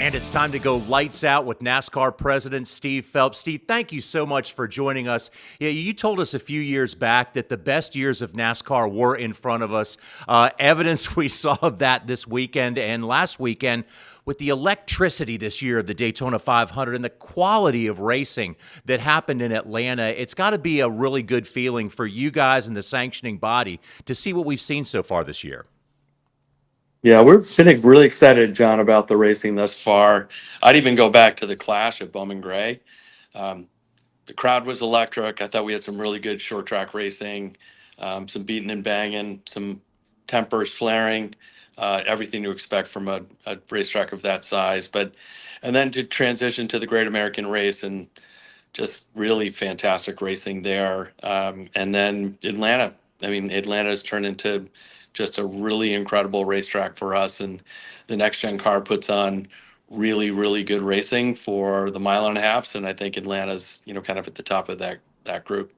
And it's time to go lights out with NASCAR President Steve Phelps. Steve, thank you so much for joining us. Yeah, you told us a few years back that the best years of NASCAR were in front of us. Evidence we saw of that this weekend and last weekend with the electricity this year of the Daytona 500 and the quality of racing that happened in Atlanta. It's got to be a really good feeling for you guys and the sanctioning body to see what we've seen so far this year. Yeah, we're feeling really excited, John, about the racing thus far. I'd even go back to the Clash at Bowman Gray. Um, the crowd was electric. I thought we had some really good short track racing, some beating and banging, some tempers flaring, everything to expect from a racetrack of that size. And then to transition to the Great American Race and just really fantastic racing there. And then Atlanta. I mean, Atlanta has turned into just a really incredible racetrack for us. And the next gen car puts on really, really good racing for the mile and a halfs. And I think Atlanta's, kind of at the top of that group.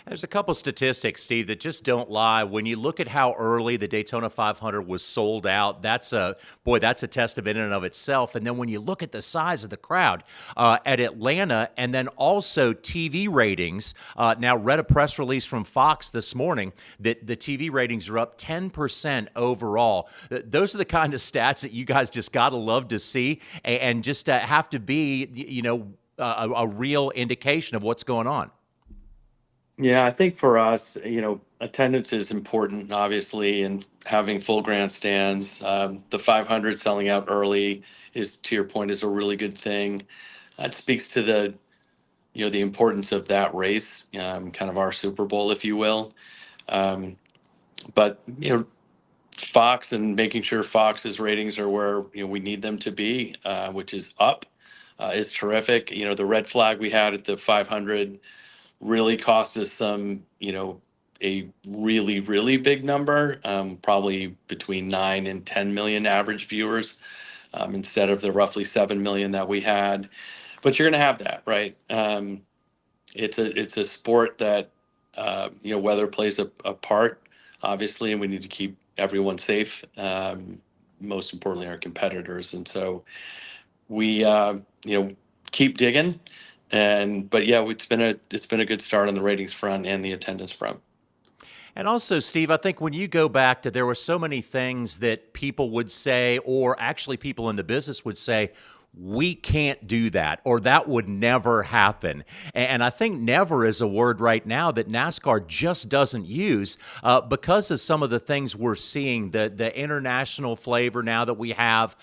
There's a couple statistics, Steve, that just don't lie. When you look at how early the Daytona 500 was sold out, that's a testament in and of itself. And then when you look at the size of the crowd at Atlanta, and then also TV ratings, now read a press release from Fox this morning that the TV ratings are up 10% overall. Those are the kind of stats that you guys just got to love to see and just have to be, a real indication of what's going on. Yeah, I think for us, attendance is important, obviously, and having full grandstands. The 500 selling out early is, to your point, is a really good thing. That speaks to the importance of that race, kind of our Super Bowl, if you will. Um, but Fox and making sure Fox's ratings are where we need them to be, which is up, is terrific. The red flag we had at the 500 really cost us a really, really big number, probably between 9 and 10 million average viewers, instead of the roughly 7 million that we had. But you're going to have that, right? It's a sport that, weather plays a part, obviously, and we need to keep everyone safe. Most importantly, our competitors. And so we, keep digging. But yeah, it's been a good start on the ratings front and the attendance front. And also, Steve, I think when you go back to there were so many things that people would say, or actually people in the business would say, we can't do that, or that would never happen. And I think never is a word right now that NASCAR just doesn't use because of some of the things we're seeing, the international flavor now that we have,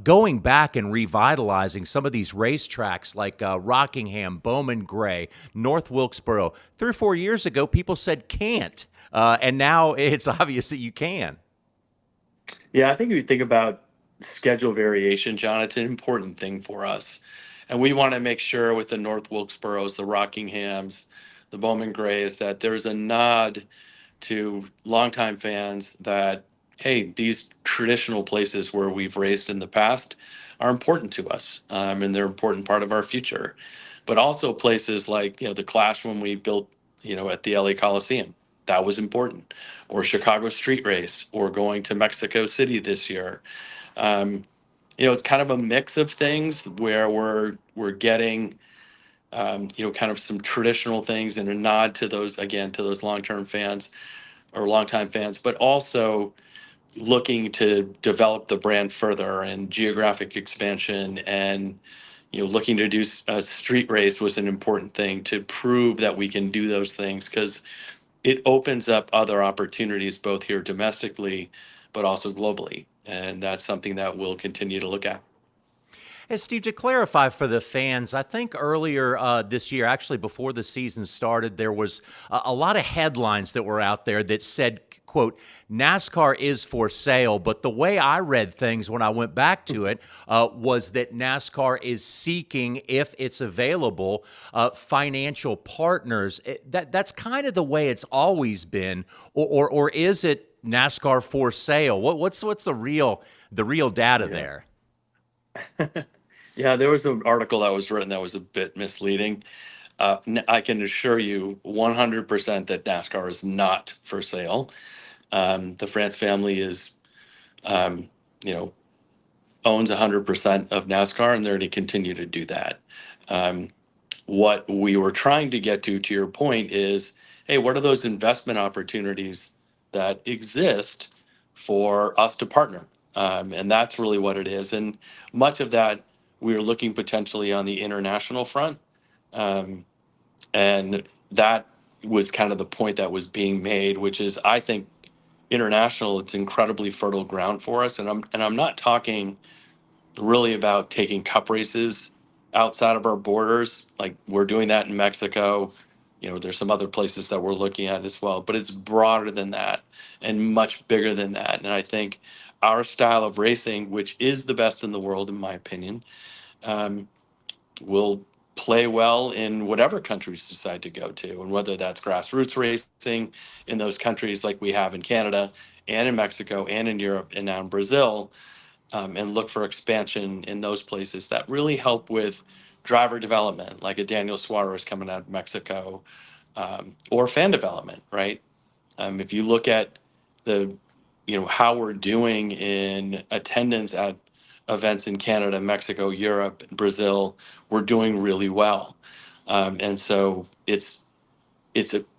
going back and revitalizing some of these racetracks like Rockingham, Bowman Gray, North Wilkesboro. 3 or 4 years ago, people said can't. And now it's obvious that you can. Yeah, I think if you think about schedule variation, John, it's an important thing for us. And we want to make sure with the North Wilkesboros, the Rockinghams, the Bowman Grays, that there's a nod to longtime fans that, hey, these traditional places where we've raced in the past are important to us, and they're an important part of our future. But also places like, the Clash when we built, at the LA Coliseum. That was important. Or Chicago Street Race, or going to Mexico City this year. Um, it's kind of a mix of things where we're getting kind of some traditional things and a nod to those, again, to those long-term fans or longtime fans, but also looking to develop the brand further and geographic expansion, and looking to do a street race was an important thing to prove that we can do those things, because it opens up other opportunities both here domestically but also globally, and that's something that we'll continue to look at. Hey, Steve, to clarify for the fans, I think earlier this year, actually before the season started, there was a lot of headlines that were out there that said, quote, NASCAR is for sale. But the way I read things when I went back to it was that NASCAR is seeking, if it's available, financial partners. That's kind of the way it's always been. Or is it NASCAR for sale? What's the real data there? Yeah, there was an article that was written that was a bit misleading. I can assure you 100% that NASCAR is not for sale. The France family is, um, you know, owns 100% of NASCAR, and they're going to continue to do that. Um, what we were trying to get to your point, is, hey, what are those investment opportunities that exist for us to partner? And that's really what it is. And much of that, we are looking potentially on the international front. Um, and that was kind of the point that was being made, which is, I think, international, it's incredibly fertile ground for us. And I'm not talking really about taking cup races outside of our borders. Like, we're doing that in Mexico. There's some other places that we're looking at as well, but it's broader than that and much bigger than that. And I think our style of racing, which is the best in the world, in my opinion, um, will play well in whatever countries decide to go to. And whether that's grassroots racing in those countries like we have in Canada and in Mexico and in Europe and now in Brazil, and look for expansion in those places that really help with driver development, like a Daniel Suarez coming out of Mexico, or fan development, right? If you look at the, how we're doing in attendance at events in Canada, Mexico, Europe, Brazil, we're doing really well. And so it's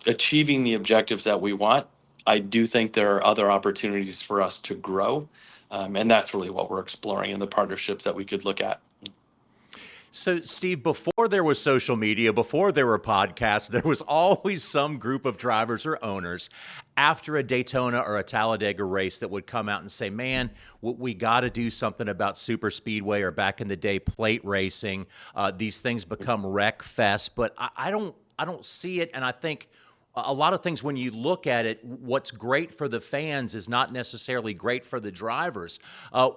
achieving the objectives that we want. I do think there are other opportunities for us to grow. And that's really what we're exploring in the partnerships that we could look at. So, Steve, before there was social media, before there were podcasts, there was always some group of drivers or owners after a Daytona or a Talladega race that would come out and say, man, we got to do something about super speedway, or back in the day, plate racing. These things become wreck fest, but I don't see it. And I think a lot of things, when you look at it, what's great for the fans is not necessarily great for the drivers.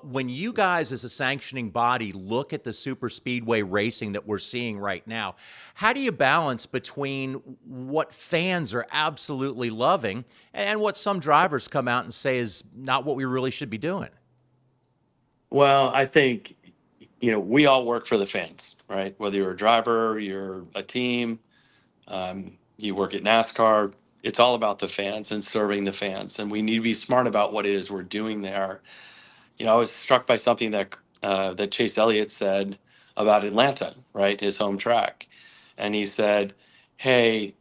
When you guys, as a sanctioning body, look at the super speedway racing that we're seeing right now, how do you balance between what fans are absolutely loving and what some drivers come out and say is not what we really should be doing? Well, I think, we all work for the fans, right? Whether you're a driver, you're a team, you work at NASCAR, it's all about the fans and serving the fans. And we need to be smart about what it is we're doing there. I was struck by something that Chase Elliott said about Atlanta, right, his home track, and he said, "Hey,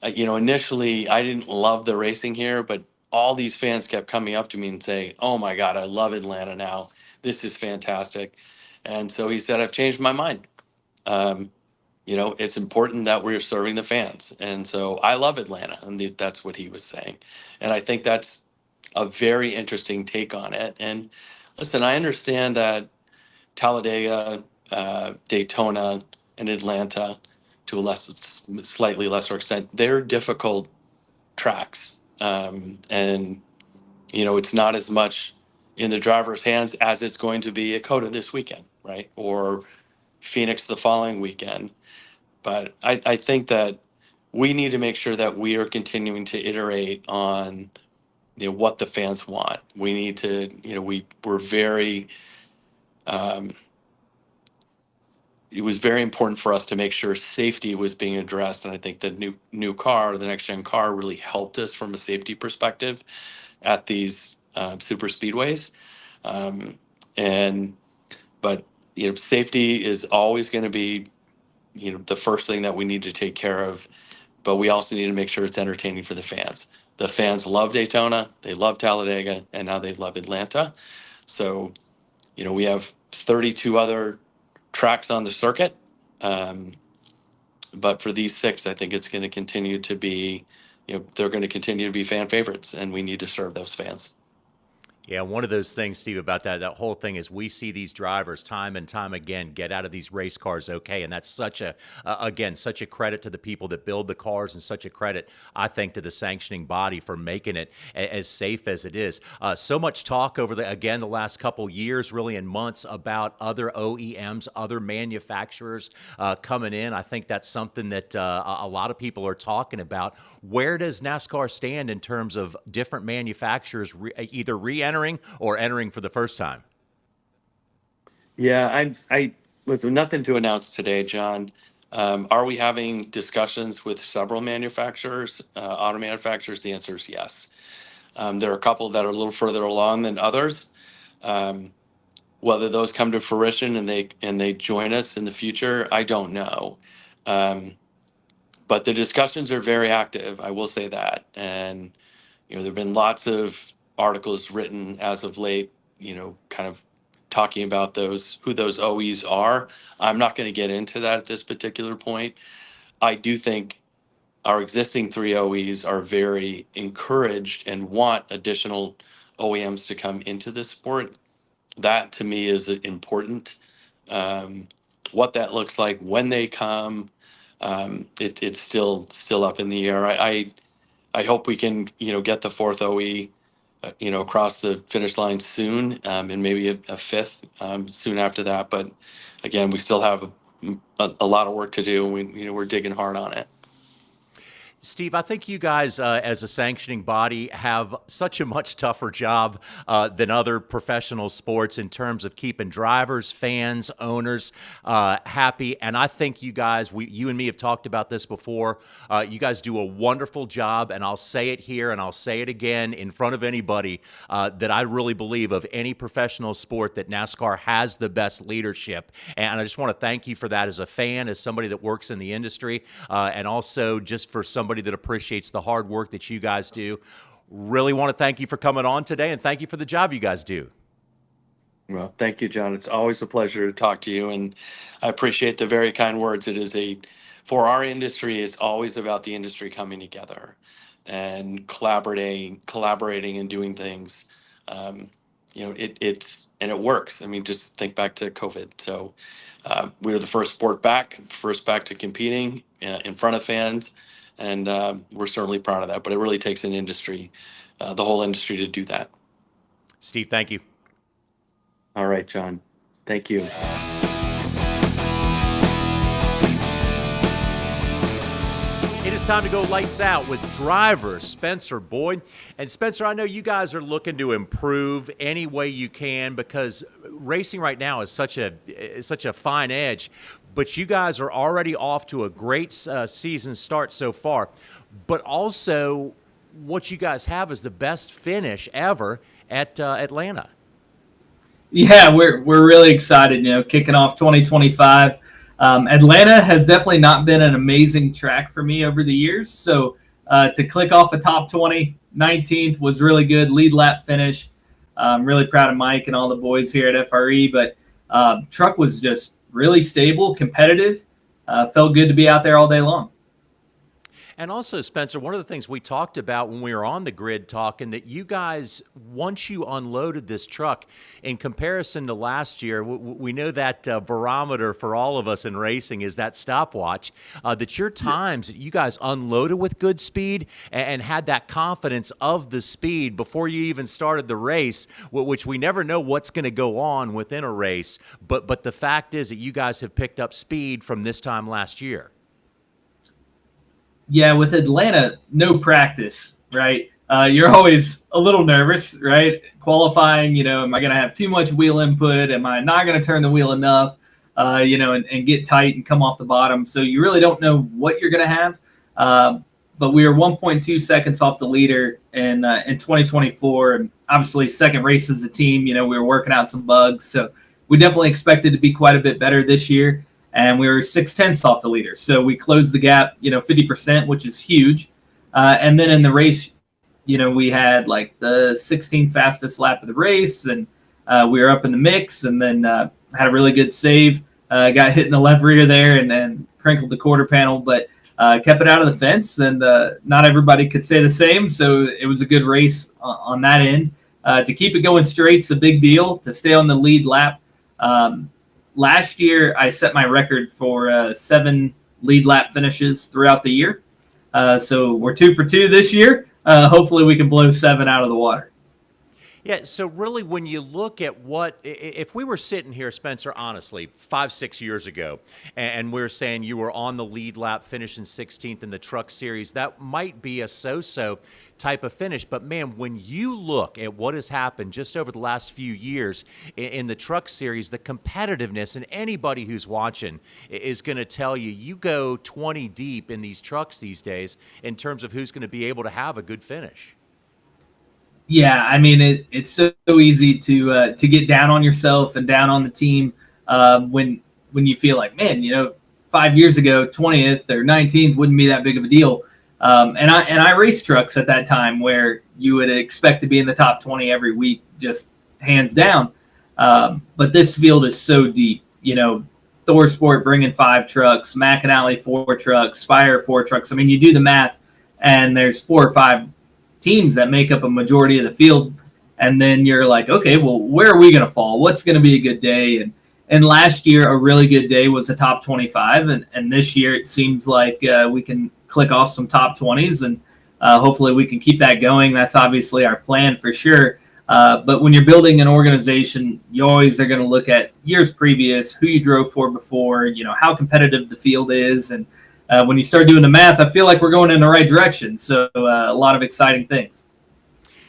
initially I didn't love the racing here, but all these fans kept coming up to me and saying, 'Oh my God, I love Atlanta now. This is fantastic.'" And so he said, "I've changed my mind. Um, it's important that we're serving the fans." And so I love Atlanta, and that's what he was saying. And I think that's a very interesting take on it. And listen, I understand that Talladega, Daytona, and Atlanta, to a slightly lesser extent, they're difficult tracks. And it's not as much in the driver's hands as it's going to be at Coda this weekend, right? Or Phoenix the following weekend. But I think that we need to make sure that we are continuing to iterate on, what the fans want. We need to, we're very, um, it was very important for us to make sure safety was being addressed. And I think the new car, the next gen car, really helped us from a safety perspective at these super speedways. Um, and but safety is always going to be the first thing that we need to take care of. But we also need to make sure it's entertaining for the fans. The fans love Daytona, they love Talladega, and now they love Atlanta. So we have 32 other tracks on the circuit. Um, but for these six, I think it's going to continue to be, they're going to continue to be fan favorites, and we need to serve those fans. Yeah, one of those things, Steve, about that whole thing is we see these drivers time and time again get out of these race cars okay, and that's such a again, such a credit to the people that build the cars, and such a credit, I think, to the sanctioning body for making it as safe as it is. So much talk over the last couple years, really, in months, about other OEMs, other manufacturers coming in. I think that's something that a lot of people are talking about. Where does NASCAR stand in terms of different manufacturers either re-entering or entering for the first time? Yeah, I was nothing to announce today, John. Are we having discussions with several manufacturers, auto manufacturers? The answer is yes. There are a couple that are a little further along than others. Um, Whether those come to fruition and they join us in the future, I don't know. Um, but the discussions are very active. I will say that, and there've been lots of articles written as of late. Kind of talking about who those OEs are. I'm not going to get into that at this particular point. I do think our existing three OEs are very encouraged and want additional OEMs to come into the sport. That to me is important. Um, what that looks like when they come, it's still up in the air. I hope we can get the fourth OE across the finish line soon, and maybe a fifth soon after that. But again, we still have a lot of work to do, and we're digging hard on it. Steve, I think you guys, as a sanctioning body, have such a much tougher job than other professional sports in terms of keeping drivers, fans, owners happy. And I think you guys, you and me have talked about this before. You guys do a wonderful job, and I'll say it here and I'll say it again in front of anybody that I really believe of any professional sport that NASCAR has the best leadership. And I just want to thank you for that as a fan, as somebody that works in the industry, and also just for somebody that appreciates the hard work that you guys do. Really want to thank you for coming on today, and thank you for the job you guys do. Well, thank you, John. It's always a pleasure to talk to you, and I appreciate the very kind words. For our industry, it's always about the industry coming together and collaborating and doing things. And it works. I mean, just think back to COVID. So we were the first sport back, first back to competing in front of fans, and we're certainly proud of that. But it really takes an industry, the whole industry, to do that. Steve, thank you. All right, John. Thank you. It is time to go lights out with driver Spencer Boyd. And Spencer, I know you guys are looking to improve any way you can because racing right now is such a fine edge. But you guys are already off to a great season start so far. But also, what you guys have is the best finish ever at Atlanta. Yeah, we're really excited. Kicking off 2025. Atlanta has definitely not been an amazing track for me over the years. So to click off a top 20, 19th was really good. Lead lap finish. I'm really proud of Mike and all the boys here at FRE. But truck was just really stable, competitive. Felt good to be out there all day long. And also, Spencer, one of the things we talked about when we were on the grid talking, that you guys, once you unloaded this truck, in comparison to last year, we know that barometer for all of us in racing is that stopwatch, that your times that you guys unloaded with good speed and had that confidence of the speed before you even started the race, which we never know what's going to go on within a race. But the fact is that you guys have picked up speed from this time last year. Yeah, with Atlanta, no practice, right? You're always a little nervous, right? Qualifying, am I going to have too much wheel input? Am I not going to turn the wheel enough, and get tight and come off the bottom? So you really don't know what you're going to have. But we were 1.2 seconds off the leader in 2024. And obviously, second race as a team, we were working out some bugs. So we definitely expected to be quite a bit better this year. And we were 0.6 off the leader. So we closed the gap, 50%, which is huge. And then in the race, we had like the 16th fastest lap of the race, and we were up in the mix, and then had a really good save. Got hit in the left rear there and then crinkled the quarter panel, but kept it out of the fence, and not everybody could say the same. So it was a good race on that end. To keep it going straight is a big deal. To stay on the lead lap, last year, I set my record for 7 lead lap finishes throughout the year. So we're 2 for 2 this year. Hopefully we can blow 7 out of the water. Yeah, so really when you look at if we were sitting here, Spencer, honestly, 5-6 years ago, and we were saying you were on the lead lap finishing 16th in the truck series, that might be a so-so type of finish. But man, when you look at what has happened just over the last few years in the truck series, the competitiveness, and anybody who's watching is going to tell you, you go 20 deep in these trucks these days in terms of who's going to be able to have a good finish. Yeah, I mean it's so easy to get down on yourself and down on the team when you feel like, man, 5 years ago, 20th or 19th wouldn't be that big of a deal. And I raced trucks at that time where you would expect to be in the top 20 every week, just hands down. But this field is so deep. Thor Sport bringing 5 trucks, McAnally 4 trucks, Spire 4 trucks. I mean, you do the math, and there's 4 or 5 teams that make up a majority of the field. And then you're like, okay, well, where are we going to fall? What's going to be a good day? And last year, a really good day was a top 25. And this year, it seems like we can click off some top 20s. And hopefully we can keep that going. That's obviously our plan for sure. But when you're building an organization, you always are going to look at years previous, who you drove for before, how competitive the field is. And when you start doing the math, I feel like we're going in the right direction. So a lot of exciting things.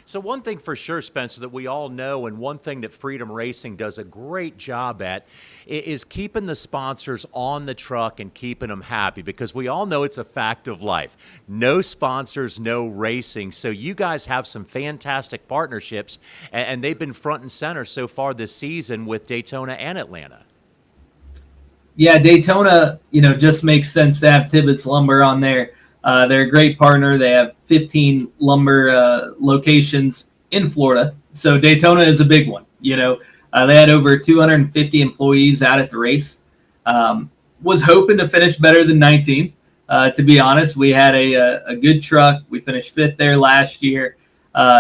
So one thing for sure, Spencer, that we all know, and one thing that Freedom Racing does a great job at, is keeping the sponsors on the truck and keeping them happy, because we all know it's a fact of life. No sponsors, no racing. So you guys have some fantastic partnerships, and they've been front and center so far this season with Daytona and Atlanta. Yeah, Daytona, just makes sense to have Tibbetts Lumber on there. They're a great partner. They have 15 lumber locations in Florida. So Daytona is a big one. They had over 250 employees out at the race. Was hoping to finish better than 19th. To be honest, we had a good truck. We finished 5th there last year.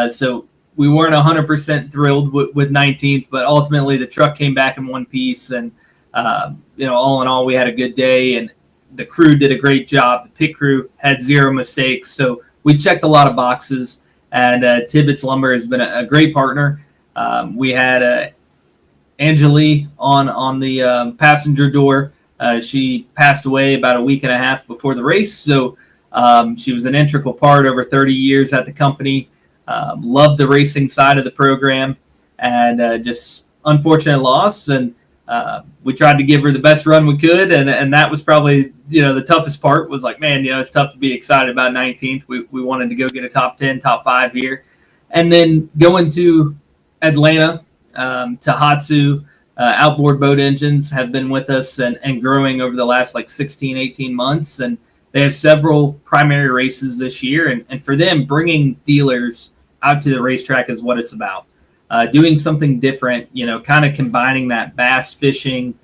So we weren't 100% thrilled with 19th, but ultimately the truck came back in one piece. And, all in all, we had a good day. And the crew did a great job. The pit crew had 0 mistakes. So we checked a lot of boxes, and Tibbetts Lumber has been a great partner. We had Angeli on the passenger door. She passed away about a week and a half before the race. So she was an integral part over 30 years at the company. Loved the racing side of the program, and just unfortunate loss. And we tried to give her the best run we could, and that was probably the toughest part. Was like, man, it's tough to be excited about 19th. We wanted to go get a top 10, top 5 here, and then going to Atlanta. Tohatsu outboard boat engines have been with us and growing over the last 16, 18 months, and they have several primary races this year, and for them, bringing dealers out to the racetrack is what it's about. Doing something different, kind of combining that bass fishing,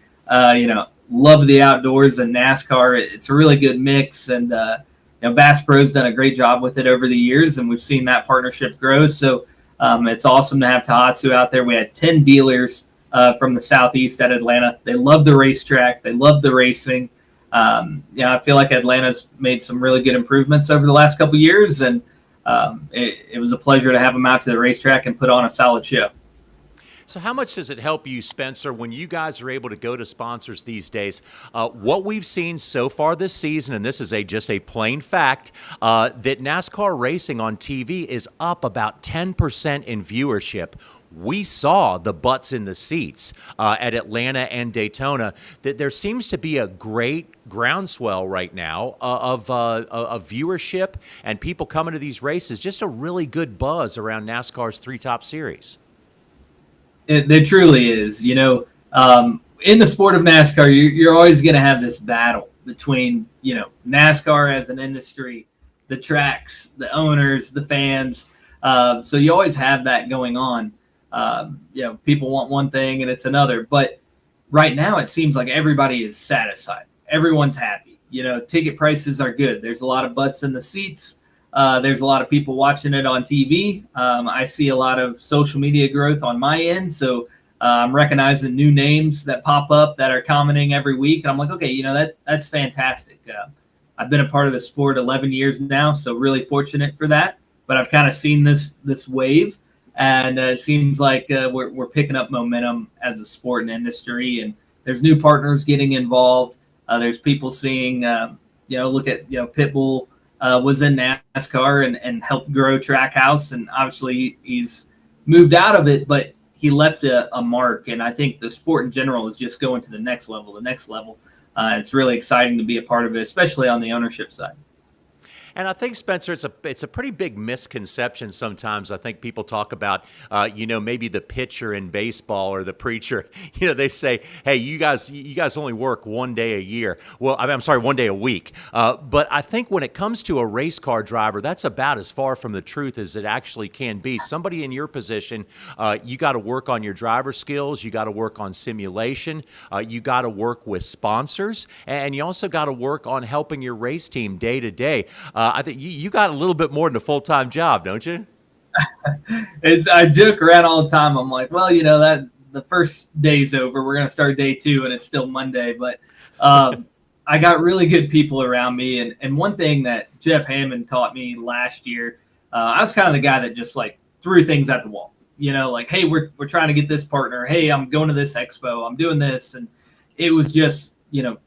love the outdoors and NASCAR. It's a really good mix, and Bass Pro's done a great job with it over the years, and we've seen that partnership grow. So it's awesome to have Tohatsu out there. We had 10 dealers from the Southeast at Atlanta. They love the racetrack. They love the racing. I feel like Atlanta's made some really good improvements over the last couple of years, and it was a pleasure to have them out to the racetrack and put on a solid show. So how much does it help you, Spencer, when you guys are able to go to sponsors these days? What we've seen so far this season, and this is just a plain fact, that NASCAR racing on TV is up about 10% in viewership. We saw the butts in the seats at Atlanta and Daytona. That there seems to be a great groundswell right now of viewership and people coming to these races. Just a really good buzz around NASCAR's 3 Top Series. There truly is. In the sport of NASCAR, you're always going to have this battle between, NASCAR as an industry, the tracks, the owners, the fans. So you always have that going on. People want one thing and it's another. But right now, it seems like everybody is satisfied. Everyone's happy. Ticket prices are good. There's a lot of butts in the seats. There's a lot of people watching it on TV. I see a lot of social media growth on my end. So I'm recognizing new names that pop up that are commenting every week. And I'm like, okay, that's fantastic. I've been a part of the sport 11 years now, so really fortunate for that. But I've kind of seen this wave, and it seems like we're picking up momentum as a sport and industry. And there's new partners getting involved. There's people seeing, look at, Pitbull. Was in NASCAR and helped grow Trackhouse, and obviously he's moved out of it, but he left a mark, and I think the sport in general is just going to the next level. It's really exciting to be a part of it, especially on the ownership side. And I think, Spencer, it's a pretty big misconception sometimes. I think people talk about, maybe the pitcher in baseball or the preacher. They say, hey, you guys only work one day a year. Well, I'm sorry, one day a week. But I think when it comes to a race car driver, that's about as far from the truth as it actually can be. Somebody in your position, you got to work on your driver skills. You got to work on simulation. You got to work with sponsors, and you also got to work on helping your race team day to day. I think you got a little bit more than a full-time job, don't you? I joke around all the time. I'm like, well, that the first day's over. We're gonna start day 2, and it's still Monday. But I got really good people around me, and one thing that Jeff Hammond taught me last year, I was kind of the guy that just like threw things at the wall. Like, hey, we're trying to get this partner. Hey, I'm going to this expo. I'm doing this, and it was just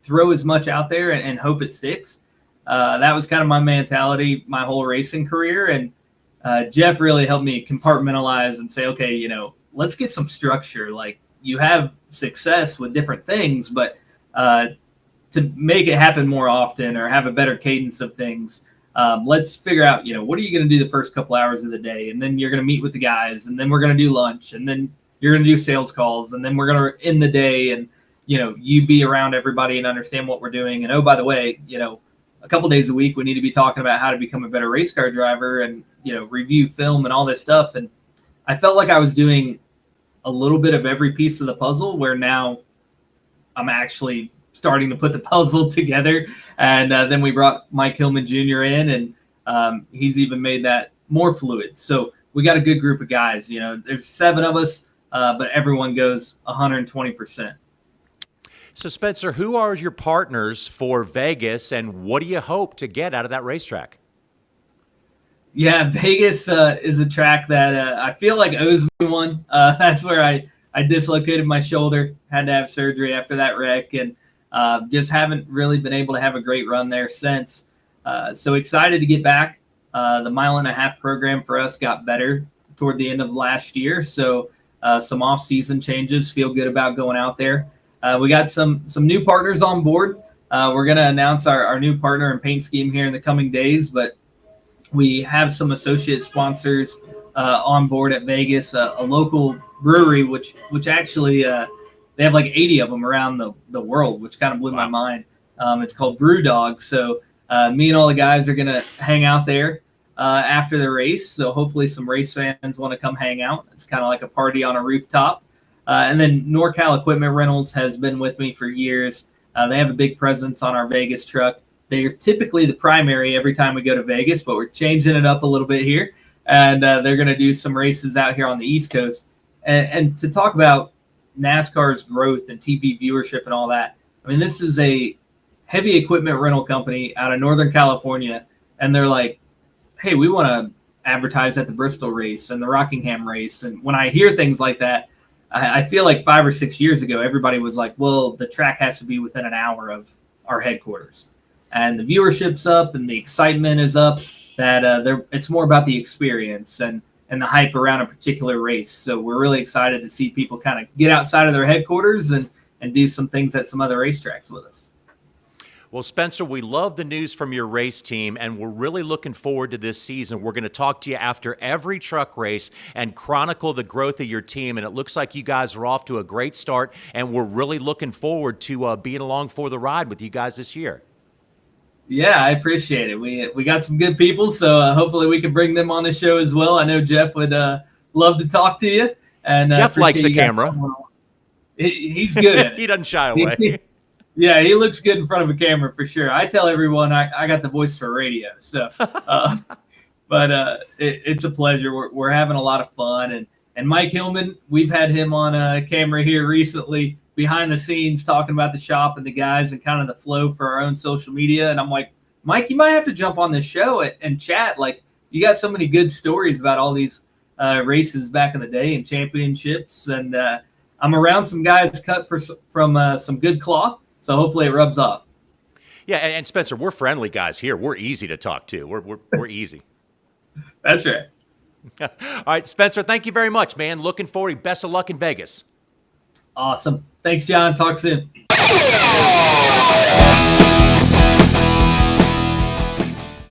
throw as much out there and hope it sticks. That was kind of my mentality my whole racing career. And Jeff really helped me compartmentalize and say, okay, let's get some structure. Like, you have success with different things, but to make it happen more often or have a better cadence of things, let's figure out, what are you going to do the first couple hours of the day? And then you're going to meet with the guys, and then we're going to do lunch, and then you're going to do sales calls, and then we're going to end the day, and you be around everybody and understand what we're doing. And oh, by the way, a couple days a week, we need to be talking about how to become a better race car driver and, review film and all this stuff. And I felt like I was doing a little bit of every piece of the puzzle, where now I'm actually starting to put the puzzle together. And then we brought Mike Hillman Jr. in, and he's even made that more fluid. So we got a good group of guys. There's 7 of us, but everyone goes 120%. So, Spencer, who are your partners for Vegas, and what do you hope to get out of that racetrack? Yeah, Vegas is a track that I feel like owes me one. That's where I dislocated my shoulder, had to have surgery after that wreck, and just haven't really been able to have a great run there since. So excited to get back. The 1.5 mile program for us got better toward the end of last year, so some off-season changes. Feel good about going out there. We got some new partners on board. We're going to announce our new partner and paint scheme here in the coming days, but we have some associate sponsors on board at Vegas, a local brewery, which actually they have like 80 of them around the world, which kind of blew my mind. It's called Brew Dog. So me and all the guys are going to hang out there after the race. So hopefully some race fans want to come hang out. It's kind of like a party on a rooftop. And then NorCal Equipment Rentals has been with me for years. They have a big presence on our Vegas truck. They're typically the primary every time we go to Vegas, but we're changing it up a little bit here. And they're going to do some races out here on the East Coast. And to talk about NASCAR's growth and TV viewership and all that, I mean, this is a heavy equipment rental company out of Northern California. And they're like, hey, we want to advertise at the Bristol race and the Rockingham race. And when I hear things like that, I feel like 5 or 6 years ago, everybody was like, well, the track has to be within an hour of our headquarters. And the viewership's up and the excitement is up, that it's more about the experience and the hype around a particular race. So we're really excited to see people kind of get outside of their headquarters and do some things at some other racetracks with us. Well, Spencer, we love the news from your race team, and we're really looking forward to this season. We're going to talk to you after every truck race and chronicle the growth of your team, and it looks like you guys are off to a great start, and we're really looking forward to being along for the ride with you guys this year. Yeah, I appreciate it. We got some good people, so hopefully we can bring them on the show as well. I know Jeff would love to talk to you. And Jeff likes a camera. He's good at it. He doesn't shy away. Yeah, he looks good in front of a camera for sure. I tell everyone I got the voice for radio. So, but it's a pleasure. We're having a lot of fun. And Mike Hillman, we've had him on camera here recently, behind the scenes, talking about the shop and the guys and kind of the flow for our own social media. And I'm like, Mike, you might have to jump on the show and chat. Like, you got so many good stories about all these races back in the day and championships. And I'm around some guys cut from some good cloth. So hopefully it rubs off. Yeah, and Spencer, we're friendly guys here. We're easy to talk to. We're easy. That's right. All right, Spencer, thank you very much, man. Looking forward. Best of luck in Vegas. Awesome. Thanks, John. Talk soon.